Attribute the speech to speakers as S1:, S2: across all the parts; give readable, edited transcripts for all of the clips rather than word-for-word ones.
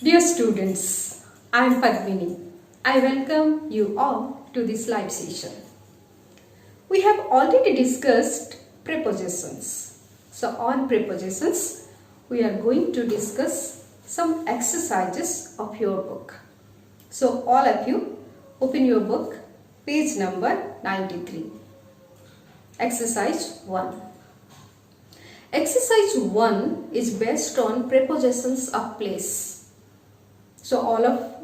S1: Dear students, I am Padmini. I welcome you all to this live session. We have already discussed prepositions. So on prepositions, we are going to discuss some exercises of your book. So all of you, open your book, page number 93. Exercise 1. Exercise 1 is based on prepositions of place. So all of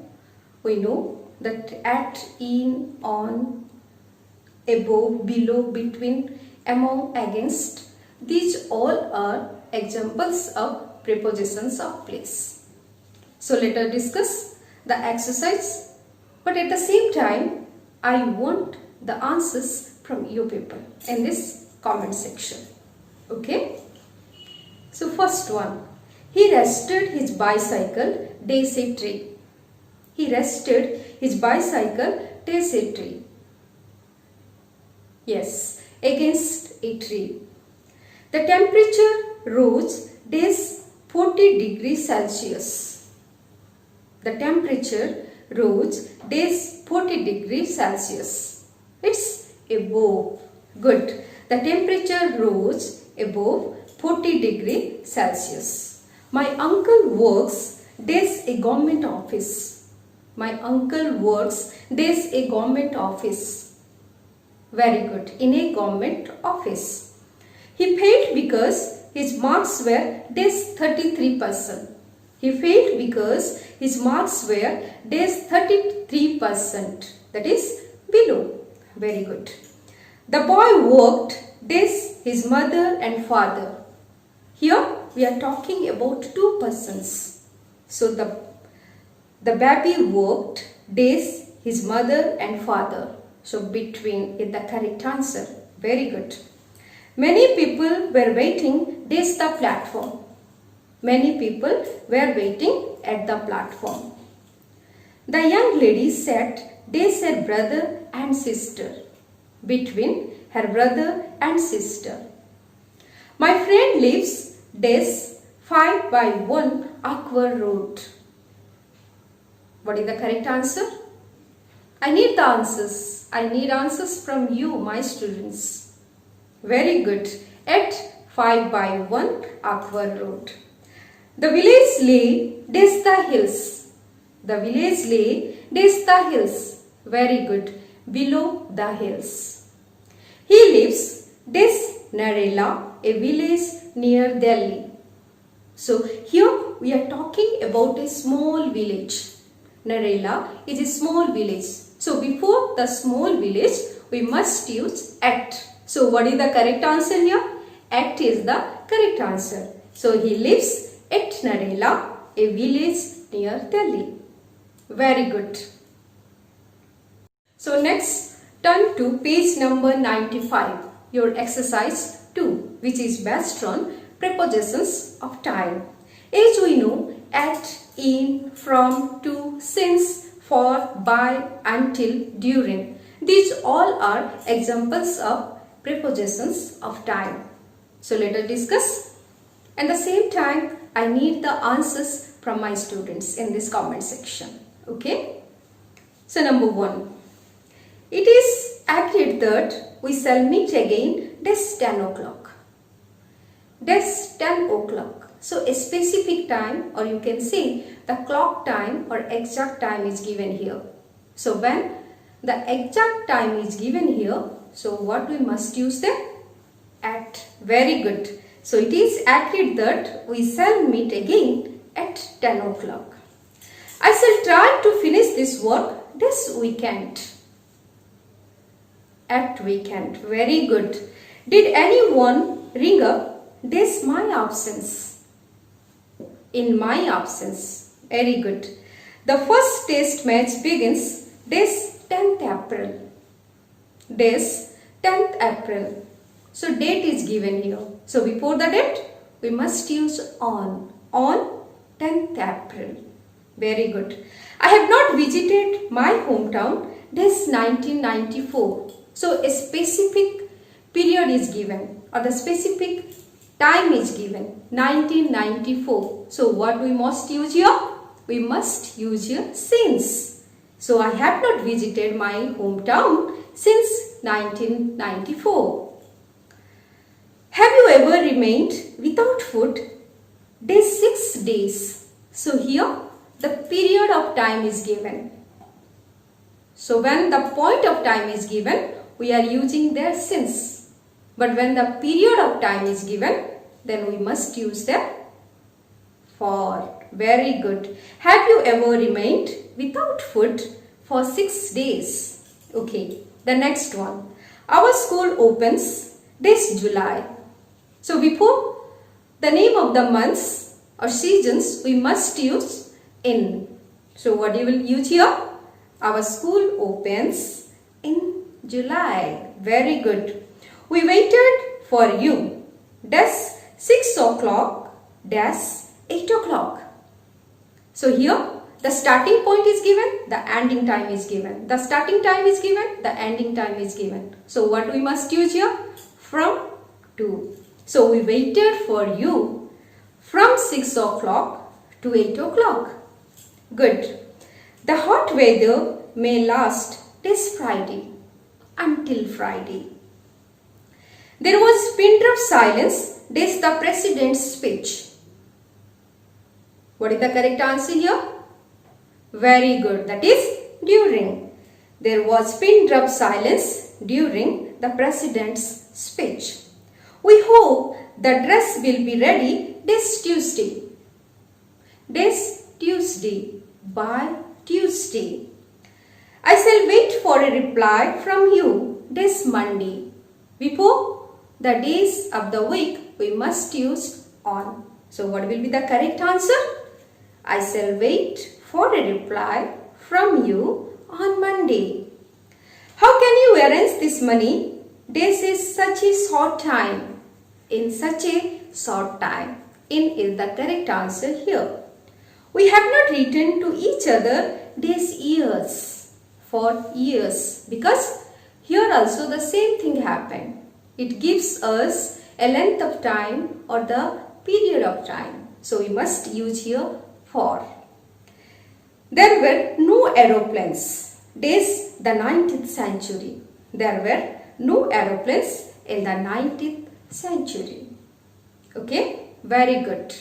S1: we know that at, in, on, above, below, between, among, against, these all are examples of prepositions of place. So let us discuss the exercise, but at the same time I want the answers from you people in this comment section. Okay? So first one, he rested his bicycle days a tree. He rested his bicycle days a tree. Yes, against a tree. The temperature rose days 40 degrees Celsius. The temperature rose days 40 degrees Celsius. It's above. Good. The temperature rose above 40 degrees Celsius. My uncle works days a government office. My uncle works days a government office. Very good. In a government office. He failed because his marks were days 33%. He failed because his marks were days 33%. That is below. Very good. The boy worked days his mother and father. Here we are talking about two persons. So the baby worked days his mother and father. So between is the correct answer. Very good. Many people were waiting days the platform. Many people were waiting at the platform. The young lady sat days her brother and sister. Between her brother and sister. My friend lives days 5 by 1 Aqua Road. What is the correct answer? I need the answers. I need answers from you, my students. Very good. At 5 by 1 Aqua Road. The village lay days the hills. The village lay days the hills. Very good. Below the hills. He lives days Narela, a village near Delhi. So here we are talking about a small village. Narela is a small village. So before the small village we must use at. So what is the correct answer here? At is the correct answer. So he lives at Narela, a village near Delhi. Very good. So next turn to page number 95. Your exercise 2, which is based on prepositions of time. As we know, at, in, from, to, since, for, by, until, during. These all are examples of prepositions of time. So let us discuss. At the same time, I need the answers from my students in this comment section. Okay? So number 1. It is agreed that we shall meet again dash 10 o'clock. Dash 10 o'clock. So a specific time, or you can say the clock time or exact time is given here. So when the exact time is given here, so what we must use there? At. Very good. So it is agreed that we shall meet again at 10 o'clock. I shall try to finish this work this weekend. At weekend. Very good. Did anyone ring up this my absence? In my absence. Very good. The first test match begins this 10th April. This 10th April. So date is given here. So before the date we must use on. On 10th April. Very good. I have not visited my hometown this 1994. So a specific period is given or the specific time is given 1994. So what we must use here? we must use here since. So I have not visited my hometown since 1994. Have you ever remained without food? 6 days. So here the period of time is given. So when the point of time is given, we are using their since. But when the period of time is given, then we must use the for. Very good. Have you ever remained without food for 6 days? Okay. The next one. Our school opens this July. So before the name of the months or seasons, we must use in. So what you will use here? Our school opens in July. Very good. We waited for you. 6 o'clock. 8 o'clock. So here the starting point is given, the ending time is given. The starting time is given, the ending time is given. So what we must use here? From to. So we waited for you from 6 o'clock to 8 o'clock. Good. The hot weather may last this Friday until Friday. There was pin drop silence this the president's speech. What is the correct answer here? Very good. That is during. There was pin drop silence during the president's speech. We hope the dress will be ready this Tuesday. This Tuesday. By Tuesday. I shall wait for a reply from you this Monday. Before the days of the week, we must use on. So what will be the correct answer? I shall wait for a reply from you on Monday. How can you arrange this money? This is such a short time. In such a short time. In is the correct answer here. We have not written to each other these years. For years. Because here also the same thing happened. It gives us a length of time or the period of time. So we must use here for. There were no aeroplanes. This the 19th century. There were no aeroplanes in the 19th century. Okay, very good.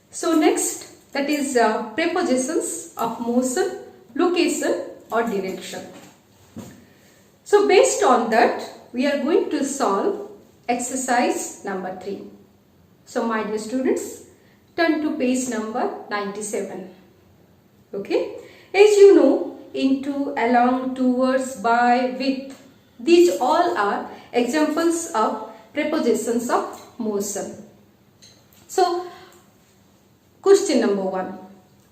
S1: So next, that is prepositions of motion, location or direction. So based on that, we are going to solve exercise number 3. So my dear students, turn to page number 97. Okay, as you know, into, along, towards, by, with, these all are examples of prepositions of motion. So question number 1.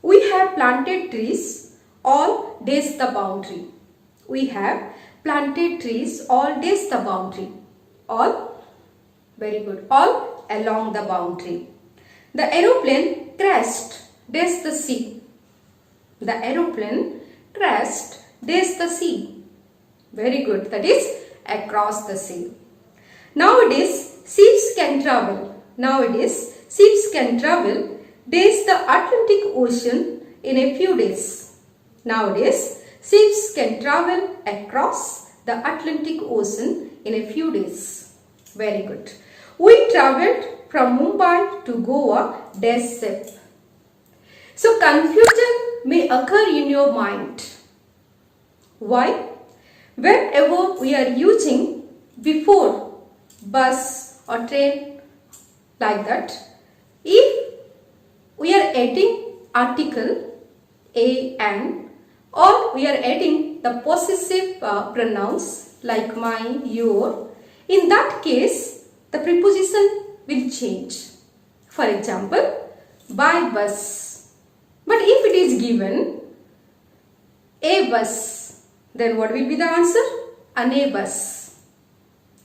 S1: We have planted trees all days the boundary. We have planted trees all days the boundary. All, very good, all along the boundary. The aeroplane crashed dash the sea. The aeroplane crashed dash the sea. Very good, that is across the sea. Nowadays, ships can travel. Nowadays, ships can travel dash the Atlantic Ocean in a few days. Nowadays, ships can travel across the Atlantic Ocean in a few days. Very good. We travelled from Mumbai to Goa dash ship. So confusion may occur in your mind. Why? Whenever we are using before bus or train like that, if we are adding article a, an, or we are adding the possessive pronouns like my, your, in that case the preposition will change. For example, by bus. But if it is given a bus, then what will be the answer? An a bus.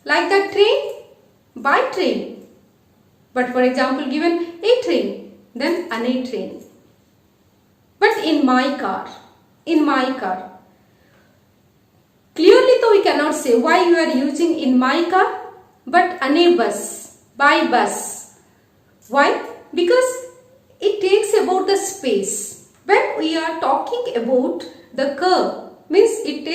S1: Like the train, by train. But for example, given a train, then an a train. But in my car, clearly though we cannot say why you are using in my car, but an a bus, by bus. Why? Because it takes about the space. when we are talking about the curve, means it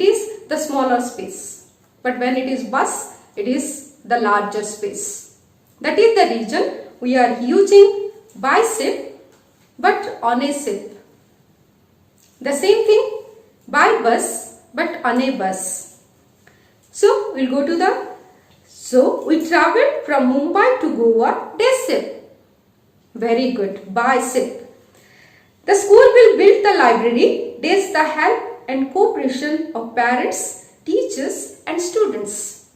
S1: is the smaller space. But when it is bus, it is the larger space. That is the reason we are using bicep but on a ship. The same thing by bus but on a bus. So we will go to the, so we traveled from Mumbai to Goa, day ship. Very good, by ship. The school will build the library, days the help and cooperation of parents, teachers and students.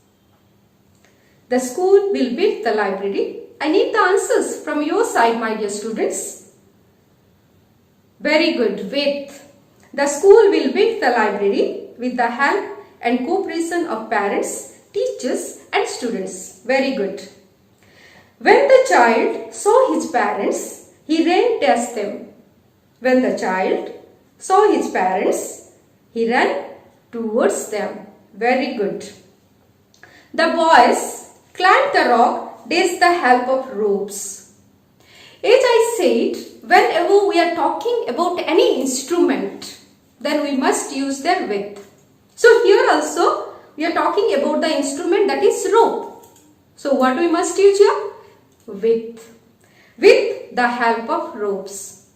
S1: The school will build the library. I need the answers from your side, my dear students. Very good, with. The school will build the library with the help and cooperation of parents, teachers and students. Very good. When the child saw his parents, he ran past them. When the child saw his parents, he ran towards them. Very good. The boys climbed the rock with the help of ropes. As I said, whenever we are talking about any instrument, then we must use their width. So here also we are talking about the instrument, that is rope. So what we must use here? Width. With the help of ropes.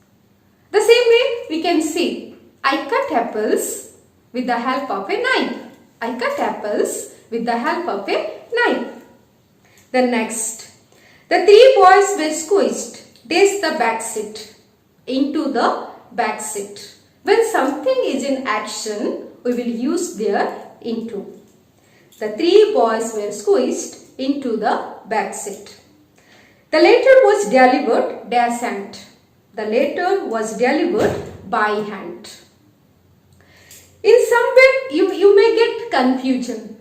S1: The same way we can see, I cut apples with the help of a knife. I cut apples with the help of a knife. The next, the three boys were squeezed, dash the back seat, into the back seat. When something is in action, we will use their into. The three boys were squeezed into the back seat. The letter was delivered dash hand. The letter was delivered by hand. In some way, you may get confusion,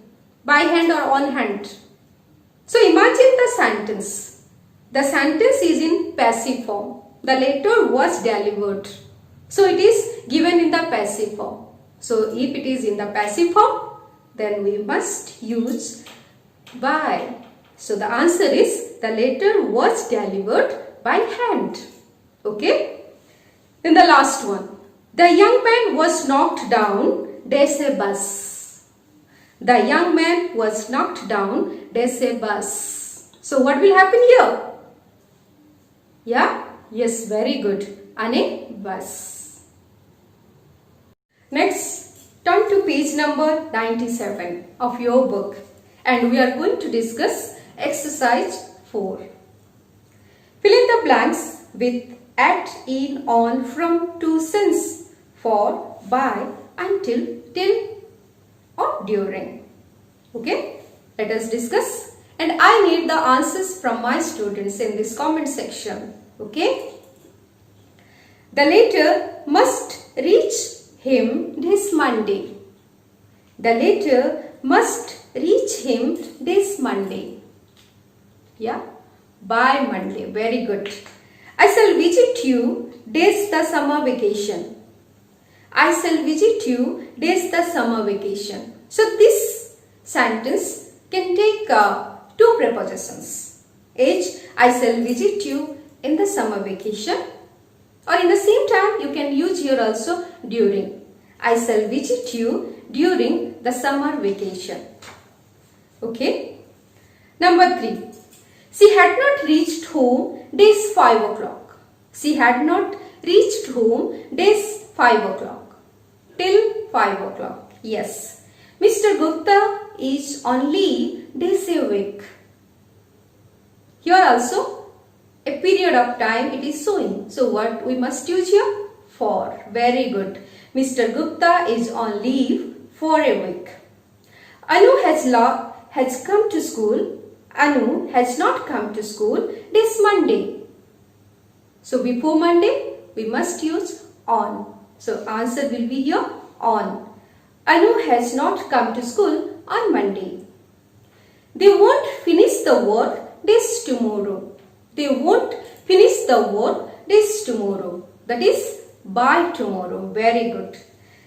S1: by hand or on hand. So imagine the sentence. The sentence is in passive form. The letter was delivered. So it is given in the passive form. So if it is in the passive form, then we must use by. So the answer is the letter was delivered by hand. Okay. Then the last one. The young man was knocked down, dash a bus. The young man was knocked down, dash a bus. So what will happen here? Yeah? Yes, very good. On a bus. Next, turn to page number 97 of your book. And we are going to discuss exercise 4. Fill in the blanks with at, in, on, from, to, since, for, by, until, till or during. Okay, let us discuss, and I need the answers from my students in this comment section. Okay, the letter must reach him this Monday. The letter must reach him this Monday. Yeah, by Monday. Very good. I shall visit you this the summer vacation. I shall visit you this the summer vacation. So this sentence can take two prepositions. As I shall visit you in the summer vacation, or in the same time you can use here also during. I shall visit you during the summer vacation. Okay. Number 3. She had not reached home days 5 o'clock. She had not reached home days 5 o'clock. Till 5 o'clock. Yes. Mr. Gupta is on leave days a week. Here also a period of time it is showing. So what we must use here? For. Very good. Mr. Gupta is on leave for a week. Anu has come to school. Anu has not come to school this Monday. So before Monday we must use on. So answer will be here on. Anu has not come to school on Monday. They won't finish the work this tomorrow. They won't finish the work this tomorrow. That is by tomorrow. Very good.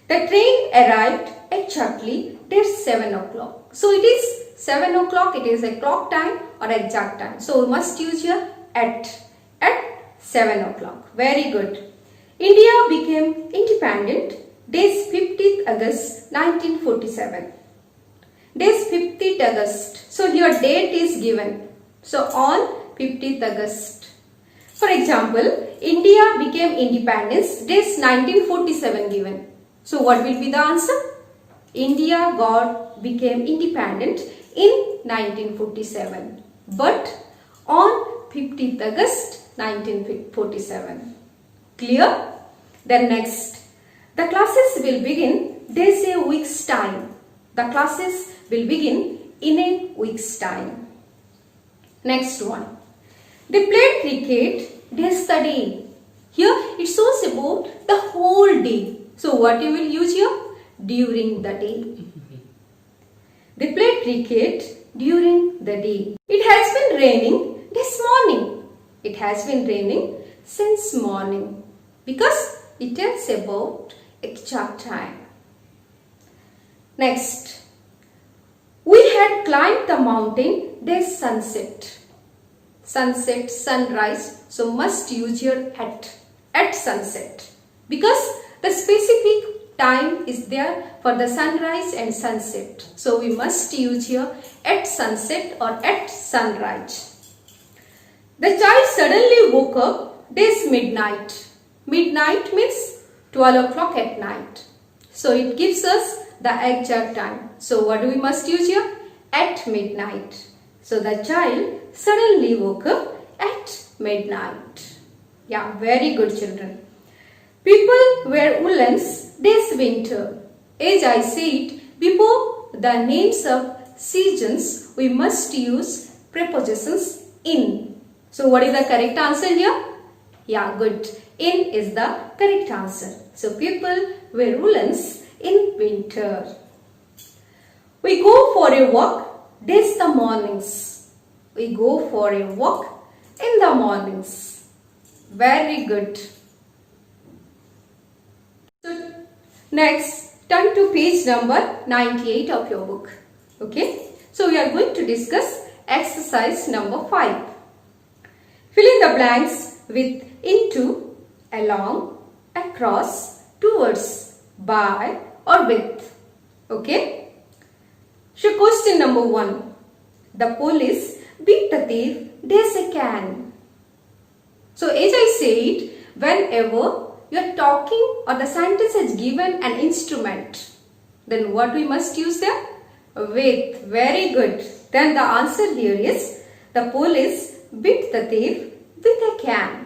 S1: The train arrived exactly at 7 o'clock. So it is 7 o'clock. It is a clock time or exact time. So we must use here at 7 o'clock. Very good. India became independent days 15th August 1947. Days 15th August. So here date is given. So on 15th August. For example, India became independence days 1947 given. So what will be the answer? India became independent in 1947. But on 15th August 1947. Clear? Then next, the classes will begin days a week's time. The classes will begin in a week's time. Next one. They played cricket days the day. Here it shows about the whole day. So what you will use here? During the day. They played cricket during the day. It has been raining this morning. It has been raining since morning. Because it tells about exact time. Next. We had climbed the mountain days sunset. Sunset, sunrise. So must use your at sunset. Because the specific time is there for the sunrise and sunset. So we must use here at sunset or at sunrise. The child suddenly woke up days midnight. Midnight means 12 o'clock at night. So it gives us the exact time. So what do we must use here? At midnight. So the child suddenly woke up at midnight. Yeah, very good children. People wear woolens this winter. As I said before, the names of seasons we must use prepositions in. So what is the correct answer here? Yeah, good. In is the correct answer. So people wear woolens in winter. We go for a walk this the mornings. We go for a walk in the mornings. Very good. So next, turn to page number 98 of your book. Okay. So we are going to discuss exercise number 5. Fill in the blanks with into, along, across, towards, by or with. Okay. So question number 1. The police beat the thief days a can. So as I said, whenever you are talking or the sentence has given an instrument, then what we must use there? With. Very good. Then the answer here is the police beat the thief with a can.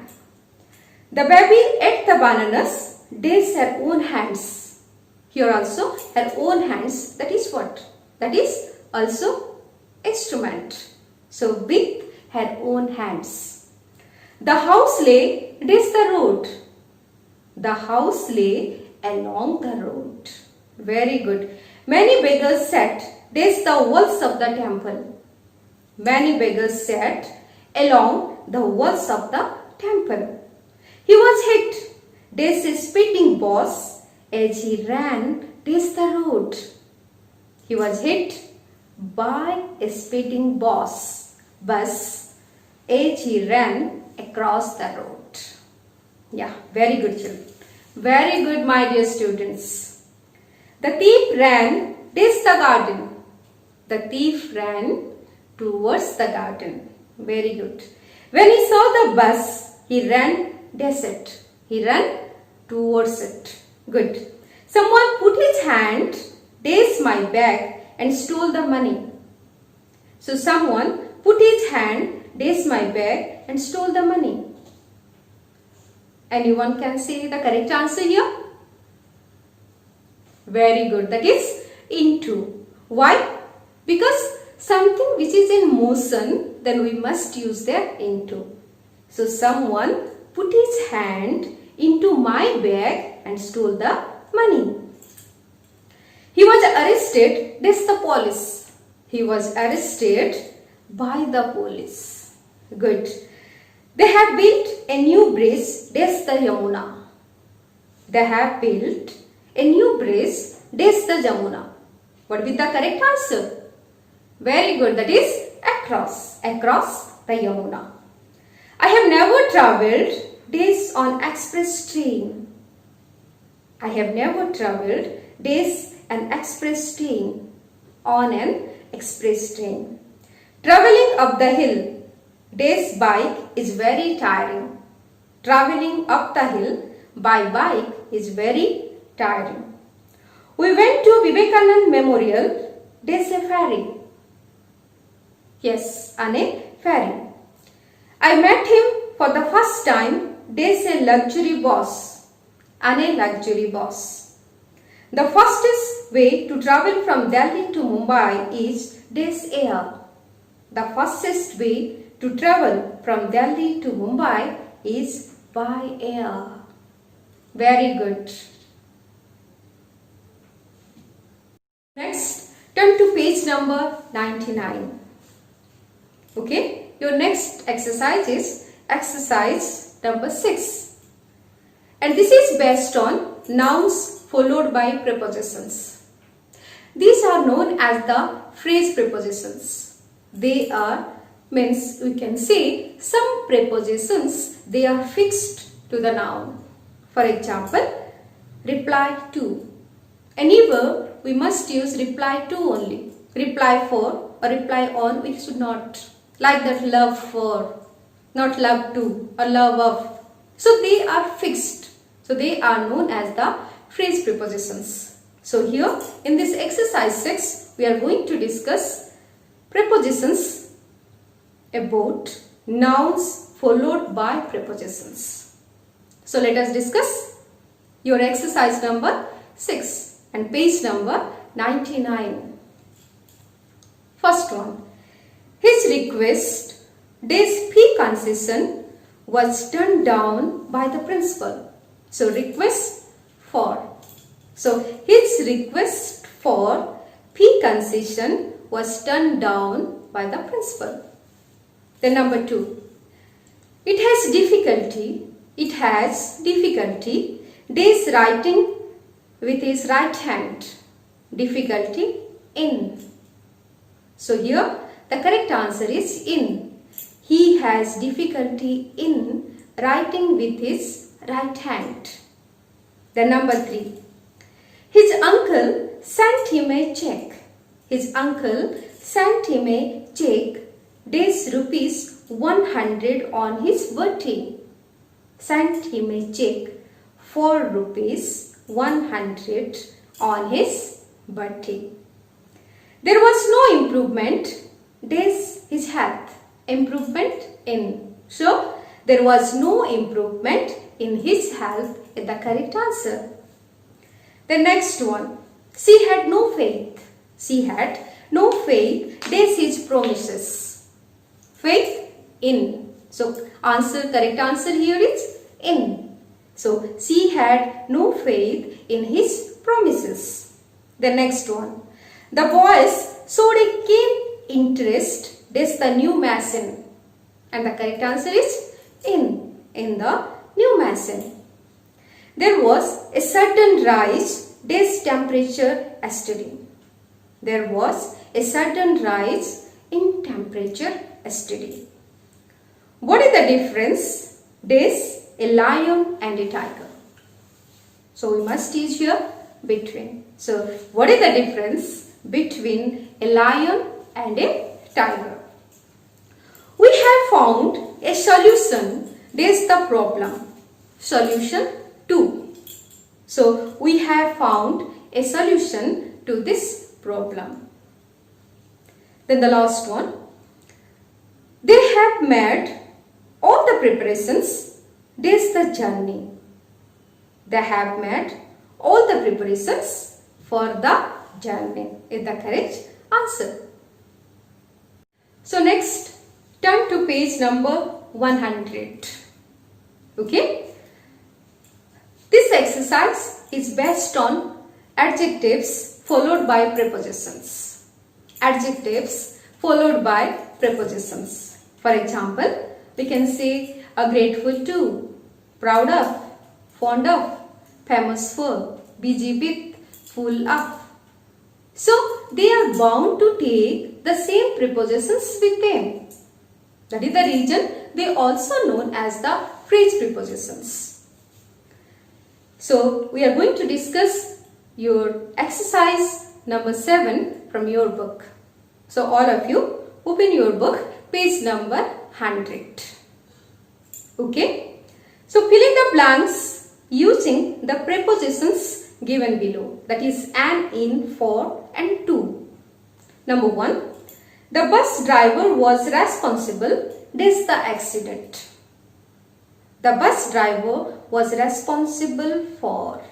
S1: The baby ate the bananas days her own hands. Here also her own hands. That is what? That is also instrument. So with her own hands. The house lay days the road. The house lay along the road. Very good. Many beggars sat days the walls of the temple. Many beggars sat along the walls of the temple. He was hit days a speeding boss as he ran days the road. He was hit by a speeding bus as he ran across the road. Yeah, very good children. Very good, my dear students. The thief ran days the garden. The thief ran towards the garden. Very good. When he saw the bus, he ran days it. He ran towards it. Good. Someone put his hand days my bag and stole the money. So someone put his hand days my bag and stole the money. Anyone can say the correct answer here? Very good. That is into. Why? Because something which is in motion, then we must use their into. So someone put his hand into my bag and stole the money. He was arrested. This the police. He was arrested by the police. Good. They have built a new bridge. This the Yamuna. They have built a new bridge. This the Yamuna. What will be the correct answer? Very good. That is across. Across the Yamuna. I have never travelled days on express train. I have never travelled days an express train on an express train. Travelling up the hill days bike is very tiring. Travelling up the hill by bike is very tiring. We went to Vivekanand Memorial days a ferry. Yes, on a ferry. I met him for the first time days a luxury bus. On a luxury bus. The fastest way to travel from Delhi to Mumbai is days air. The fastest way to travel from Delhi to Mumbai is by air. Very good. Next, turn to page number 99. Okay, your next exercise is exercise number 6. And this is based on nouns followed by prepositions. These are known as the phrase prepositions. They are, means we can say some prepositions, they are fixed to the noun. For example, reply to. Any verb we must use reply to only. Reply for or reply on we should not. Like that love for, not love to or love of. So they are fixed. So they are known as the phrase prepositions. So here in this exercise 6 we are going to discuss prepositions about nouns followed by prepositions. So let us discuss your exercise number 6 and page number 99. First one. His request, days fee concession, was turned down by the principal. So request for. So his request for fee concession was turned down by the principal. Then number 2. It has difficulty days writing with his right hand. Difficulty in. So here the correct answer is in. He has difficulty in writing with his right hand. Then number 3. His uncle sent him a check. His uncle sent him a check days rupees 100 on his birthday. Sent him a check for rupees 100 on his birthday. There was no improvement days his health. Improvement in. So there was no improvement in his health is the correct answer. The next one. She had no faith. She had no faith days his promises. Faith in. So correct answer here is in. So she had no faith in his promises. The next one. The boys showed a keen interest days the new machine. And the correct answer is in the new machine. There was a sudden rise days temperature yesterday. There was a sudden rise in temperature yesterday. What is the difference days a lion and a tiger? So we must teach here between. So what is the difference between a lion and a tiger? We have found a solution. This the problem. Solution 2. So we have found a solution to this problem. Then the last one. They have made all the preparations. This the journey. They have made all the preparations for the journey is the correct answer. So next, turn to page number 100. Okay. This exercise is based on adjectives followed by prepositions. Adjectives followed by prepositions. For example, we can say grateful to, proud of, fond of, famous for, busy with, full of. So they are bound to take the same prepositions with them. That is the reason they are also known as the phrase prepositions. So we are going to discuss your exercise number 7 from your book. So all of you open your book, page number 100. Okay. So fill in the blanks using the prepositions given below, that is an, in, for and to. Number 1. The bus driver was responsible dash the accident. The bus driver was responsible for.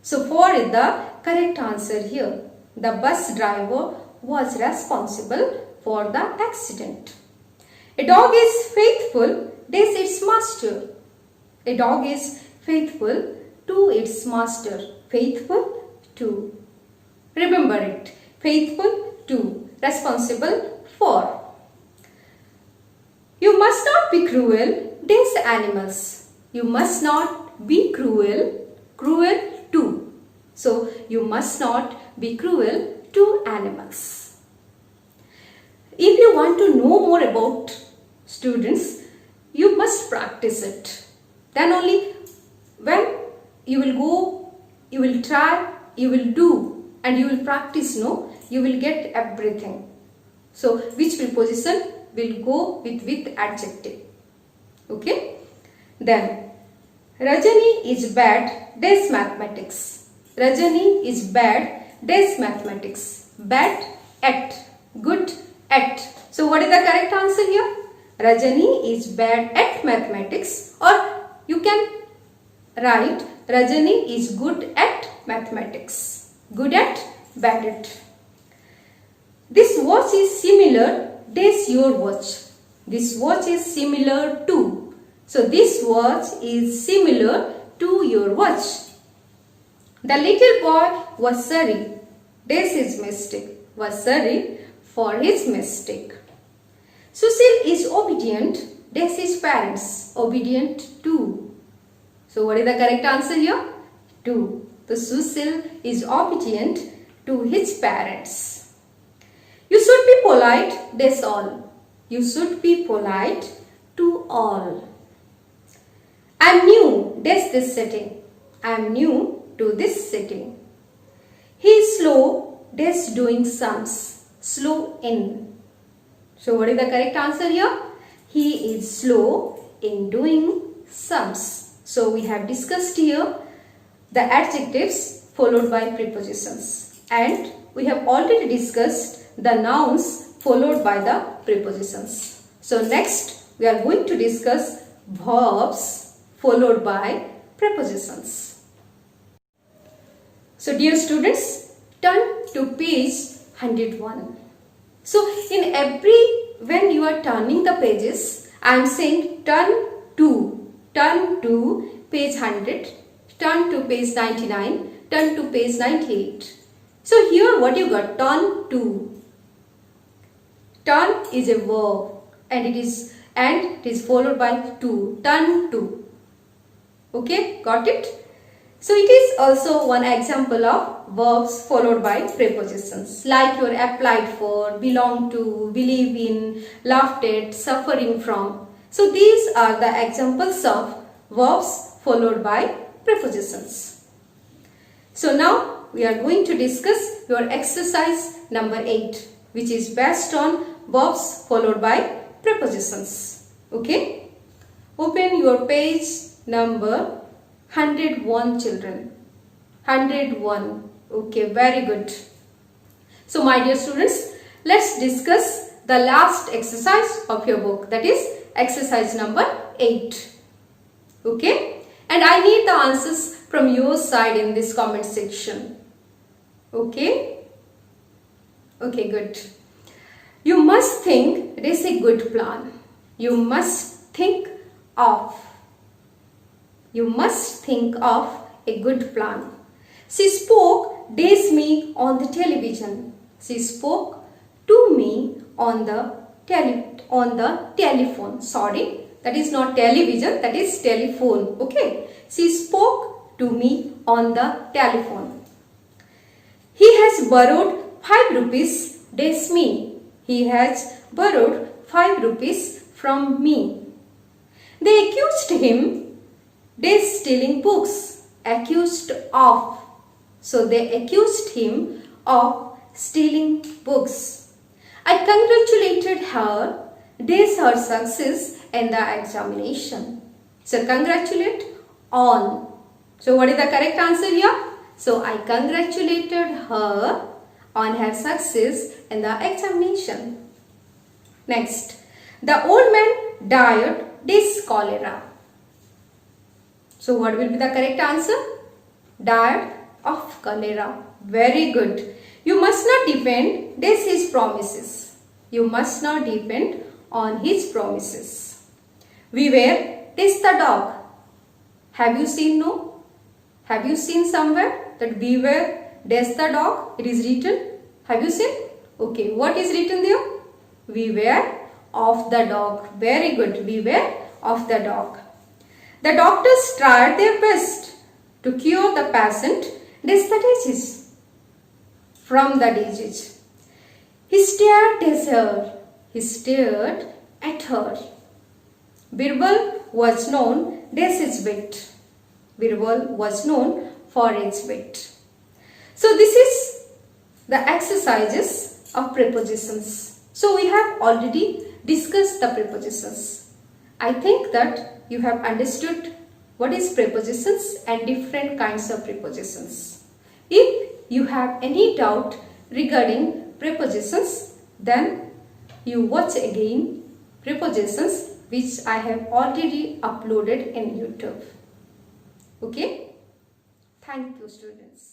S1: So for is the correct answer here. The bus driver was responsible for the accident. A dog is faithful dash its master. A dog is faithful to its master. Faithful to. Remember it. Faithful to. Responsible for. You must not be cruel dash animals. You must not be cruel. Cruel to. So you must not be cruel to animals. If you want to know more about students, you must practice it. Then only when you will go, you will try, you will do and you will practice, no, you will get everything. So which preposition will go with adjective. Okay. Then Rajani is bad dash mathematics. Rajani is bad dash mathematics. Bad at. Good at. So what is the correct answer here? Rajani is bad at mathematics, or you can write Rajani is good at mathematics. Good at, bad at. This watch is similar dash your watch. This watch is similar to. So this watch is similar to your watch. The little boy was sorry dash his mistake. Was sorry for his mistake. Sushil is obedient dash his parents. Obedient to. So what is the correct answer here? To. So Sushil is obedient to his parents. You should be polite dash all. You should be polite to all. I am new dash this setting. I am new to this setting. He is slow dash doing sums. Slow in. So what is the correct answer here? He is slow in doing sums. So we have discussed here the adjectives followed by prepositions, and we have already discussed the nouns followed by the prepositions. So next we are going to discuss verbs followed by prepositions. So dear students, turn to page 101. So in when you are turning the pages, I am saying turn to page 100, turn to page 99, turn to page 98. So here what you got? Turn to. Turn is a verb and it is followed by to. Turn to. Okay, got it? So it is also one example of verbs followed by prepositions, like your applied for, belong to, believe in, laughed at, suffering from. So these are the examples of verbs followed by prepositions. So now we are going to discuss your exercise number 8, which is based on verbs followed by prepositions. Okay? Open your page number 101, children. 101. Okay, very good. So my dear students, let's discuss the last exercise of your book, that is exercise number 8. Okay? And I need the answers from your side in this comment section. Okay? Okay, good. You must think it is a good plan. You must think of. You must think of a good plan. She spoke dash me on the television. She spoke to me on the telephone. Sorry, that is not television, that is telephone. Okay. She spoke to me on the telephone. He has borrowed 5 rupees dash me. He has borrowed 5 rupees from me. They accused him of stealing books. Accused of. So they accused him of stealing books. I congratulated her days her success in the examination. So congratulate on. So what is the correct answer here? So I congratulated her on her success in the examination. Next, the old man died this cholera. So what will be the correct answer? Died of cholera. Very good. You must not depend this his promises. You must not depend on his promises. We were this the dog. Have you seen no? Have you seen somewhere that beware des the dog? It is written. Have you seen? Okay, what is written there? Beware of the dog. Very good. Beware of the dog. The doctors tried their best to cure the patient disease from the disease. He stared at her. He stared at her. Birbal was known as his wit. Birbal was known for its wit. So this is the exercises of prepositions. So we have already discussed the prepositions. I think that you have understood what is prepositions and different kinds of prepositions. If you have any doubt regarding prepositions, then you watch again prepositions which I have already uploaded in YouTube. Okay? Thank you, students.